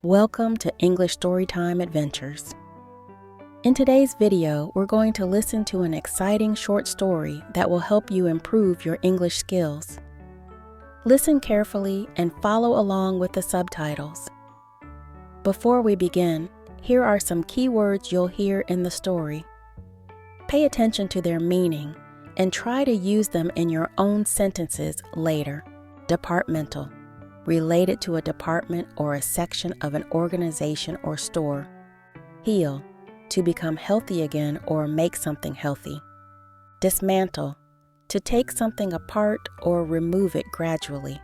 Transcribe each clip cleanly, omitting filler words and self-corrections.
Welcome to English Storytime Adventures. In today's video, we're going to listen to an exciting short story that will help you improve your English skills. Listen carefully and follow along with the subtitles. Before we begin, here are some key words you'll hear in the story. Pay attention to their meaning and try to use them in your own sentences later. Departmental. Related to a department or a section of an organization or store. Heal, to become healthy again or make something healthy. Dismantle, to take something apart or remove it gradually.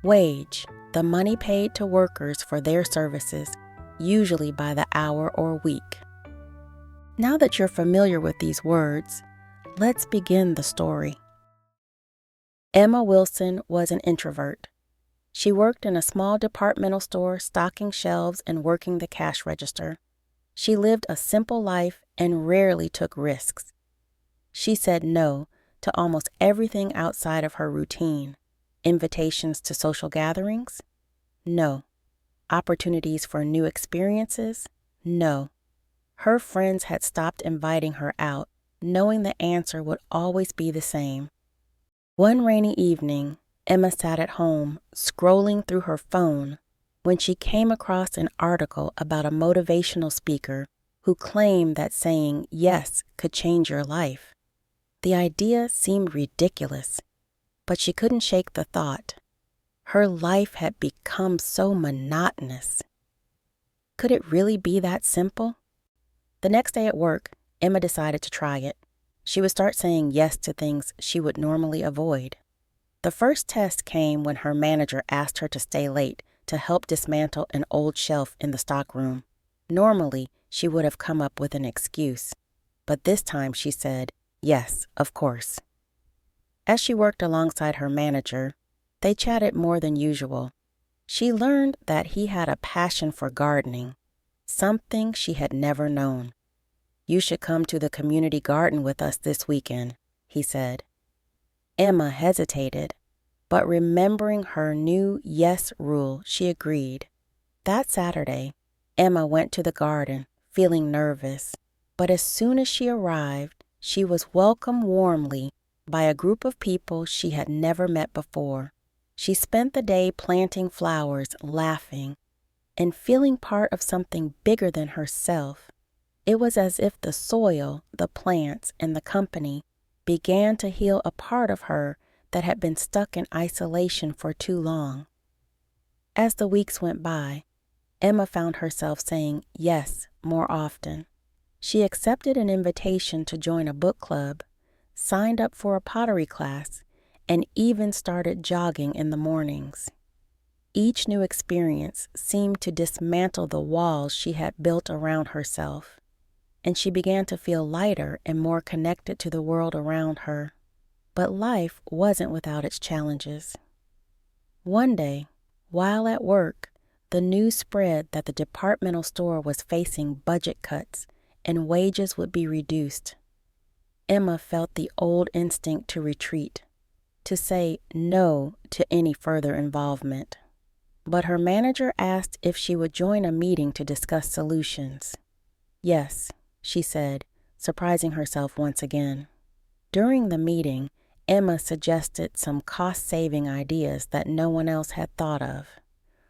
Wage, the money paid to workers for their services, usually by the hour or week. Now that you're familiar with these words, let's begin the story. Emma Wilson was an introvert. She worked in a small departmental store stocking shelves and working the cash register. She lived a simple life and rarely took risks. She said no to almost everything outside of her routine. Invitations to social gatherings? No. Opportunities for new experiences? No. Her friends had stopped inviting her out, knowing the answer would always be the same. One rainy evening, Emma sat at home, scrolling through her phone, when she came across an article about a motivational speaker who claimed that saying yes could change your life. The idea seemed ridiculous, but she couldn't shake the thought. Her life had become so monotonous. Could it really be that simple? The next day at work, Emma decided to try it. She would start saying yes to things she would normally avoid. The first test came when her manager asked her to stay late to help dismantle an old shelf in the stockroom. Normally, she would have come up with an excuse, but this time she said, yes, of course. As she worked alongside her manager, they chatted more than usual. She learned that he had a passion for gardening, something she had never known. You should come to the community garden with us this weekend, he said. Emma hesitated, but remembering her new yes rule, she agreed. That Saturday, Emma went to the garden, feeling nervous, but as soon as she arrived, she was welcomed warmly by a group of people she had never met before. She spent the day planting flowers, laughing, and feeling part of something bigger than herself. It was as if the soil, the plants, and the company began to heal a part of her that had been stuck in isolation for too long. As the weeks went by, Emma found herself saying yes more often. She accepted an invitation to join a book club, signed up for a pottery class, and even started jogging in the mornings. Each new experience seemed to dismantle the walls she had built around herself, and she began to feel lighter and more connected to the world around her. But life wasn't without its challenges. One day, while at work, the news spread that the departmental store was facing budget cuts and wages would be reduced. Emma felt the old instinct to retreat, to say no to any further involvement. But her manager asked if she would join a meeting to discuss solutions. Yes, she said, surprising herself once again. During the meeting, Emma suggested some cost-saving ideas that no one else had thought of.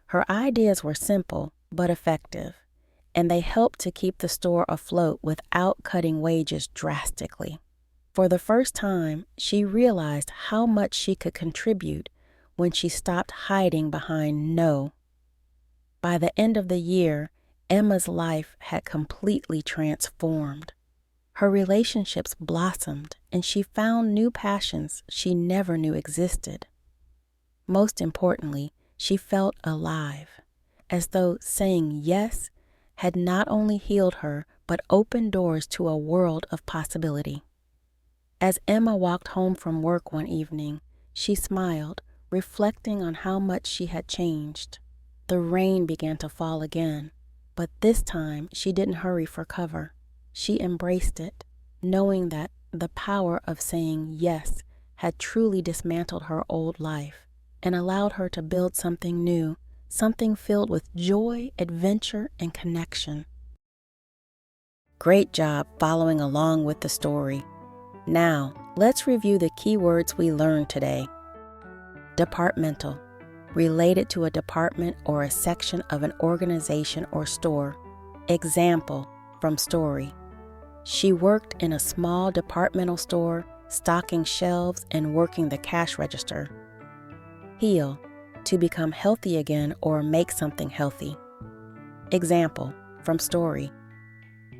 Her ideas were simple but effective, and they helped to keep the store afloat without cutting wages drastically. For the first time, she realized how much she could contribute when she stopped hiding behind no. By the end of the year, Emma's life had completely transformed. Her relationships blossomed, and she found new passions she never knew existed. Most importantly, she felt alive, as though saying yes had not only healed her, but opened doors to a world of possibility. As Emma walked home from work one evening, she smiled, reflecting on how much she had changed. The rain began to fall again, but this time she didn't hurry for cover. She embraced it, knowing that the power of saying yes had truly dismantled her old life and allowed her to build something new, something filled with joy, adventure, and connection. Great job following along with the story. Now, let's review the key words we learned today. Departmental, related to a department or a section of an organization or store. Example from story. She worked in a small departmental store, stocking shelves and working the cash register. Heal, to become healthy again or make something healthy. Example from story.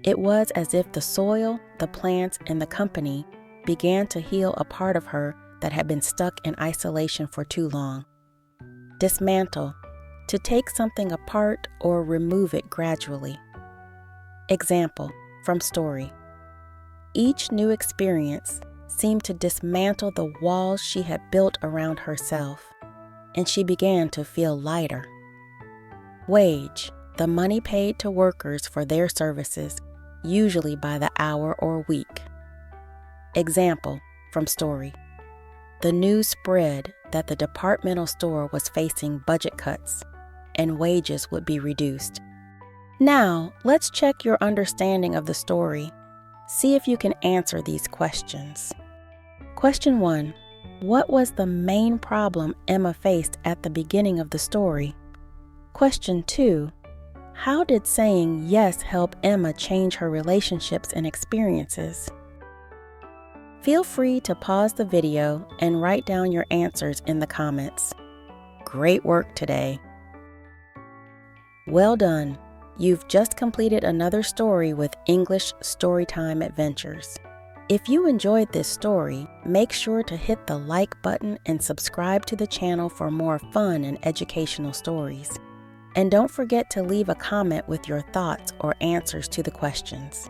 It was as if the soil, the plants, and the company began to heal a part of her that had been stuck in isolation for too long. Dismantle, to take something apart or remove it gradually. Example from story. Each new experience seemed to dismantle the walls she had built around herself, and she began to feel lighter. Wage, the money paid to workers for their services, usually by the hour or week. Example from story. The news spread that the departmental store was facing budget cuts and wages would be reduced. Now, let's check your understanding of the story. See if you can answer these questions. Question 1. What was the main problem Emma faced at the beginning of the story? Question 2. How did saying yes help Emma change her relationships and experiences? Feel free to pause the video and write down your answers in the comments. Great work today. Well done. You've just completed another story with English Storytime Adventures. If you enjoyed this story, make sure to hit the like button and subscribe to the channel for more fun and educational stories. And don't forget to leave a comment with your thoughts or answers to the questions.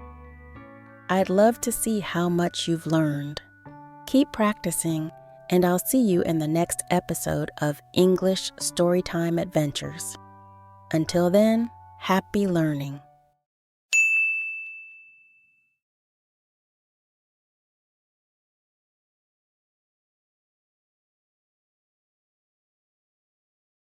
I'd love to see how much you've learned. Keep practicing, and I'll see you in the next episode of English Storytime Adventures. Until then, happy learning.